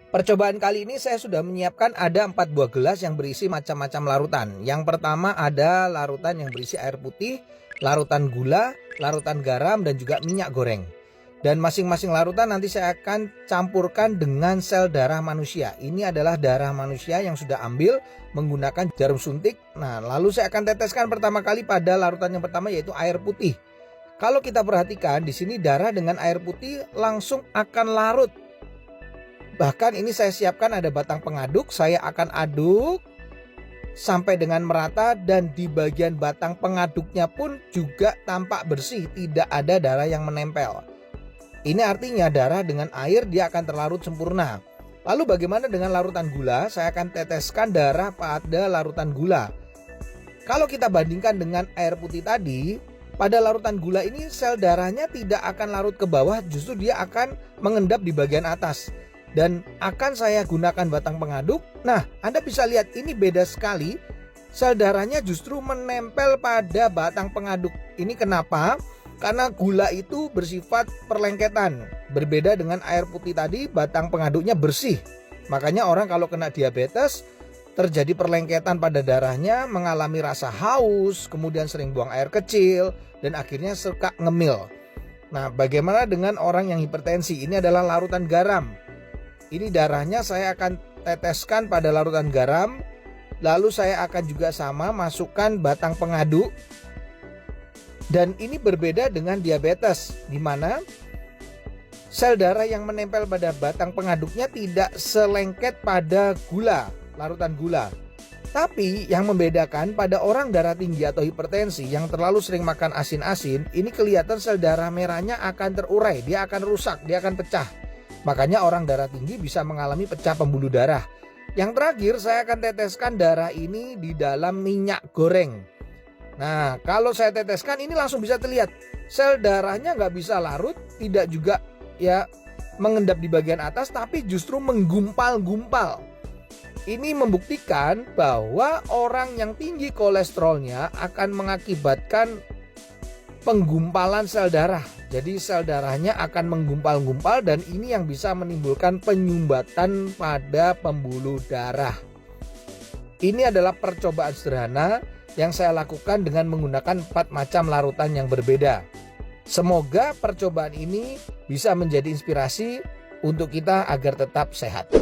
Percobaan kali ini saya sudah menyiapkan ada 4 buah gelas yang berisi macam-macam larutan. Yang pertama ada larutan yang berisi air putih, larutan gula, larutan garam, dan juga minyak goreng. Dan masing-masing larutan nanti saya akan campurkan dengan sel darah manusia. Ini adalah darah manusia yang sudah ambil menggunakan jarum suntik. Nah, lalu saya akan teteskan pertama kali pada larutan yang pertama, yaitu air putih. Kalau kita perhatikan di sini darah dengan air putih langsung akan larut. Bahkan ini saya siapkan ada batang pengaduk, saya akan aduk sampai dengan merata, dan di bagian batang pengaduknya pun juga tampak bersih, tidak ada darah yang menempel. Ini artinya darah dengan air dia akan terlarut sempurna. Lalu bagaimana dengan larutan gula? Saya akan teteskan darah pada larutan gula. Kalau kita bandingkan dengan air putih tadi, pada larutan gula ini sel darahnya tidak akan larut ke bawah, justru dia akan mengendap di bagian atas. Dan akan saya gunakan batang pengaduk. Nah, Anda bisa lihat ini beda sekali. Sel darahnya justru menempel pada batang pengaduk. Ini kenapa? Karena gula itu bersifat perlengketan. Berbeda dengan air putih tadi, batang pengaduknya bersih. Makanya orang kalau kena diabetes, terjadi perlengketan pada darahnya, mengalami rasa haus, kemudian sering buang air kecil, dan akhirnya suka ngemil. Nah, bagaimana dengan orang yang hipertensi? Ini adalah larutan garam. Ini darahnya saya akan teteskan pada larutan garam. Lalu saya akan juga sama masukkan batang pengaduk. Dan ini berbeda dengan diabetes, di mana sel darah yang menempel pada batang pengaduknya tidak selengket pada gula, larutan gula. Tapi yang membedakan pada orang darah tinggi atau hipertensi yang terlalu sering makan asin-asin, ini kelihatan sel darah merahnya akan terurai, dia akan rusak, dia akan pecah. Makanya orang darah tinggi bisa mengalami pecah pembuluh darah. Yang terakhir saya akan teteskan darah ini di dalam minyak goreng. Nah, kalau saya teteskan ini langsung bisa terlihat sel darahnya nggak bisa larut, tidak juga ya mengendap di bagian atas, tapi justru menggumpal-gumpal. Ini membuktikan bahwa orang yang tinggi kolesterolnya akan mengakibatkan penggumpalan sel darah. Jadi sel darahnya akan menggumpal-gumpal, dan ini yang bisa menimbulkan penyumbatan pada pembuluh darah. Ini adalah percobaan sederhana yang saya lakukan dengan menggunakan 4 macam larutan yang berbeda. Semoga percobaan ini bisa menjadi inspirasi untuk kita agar tetap sehat.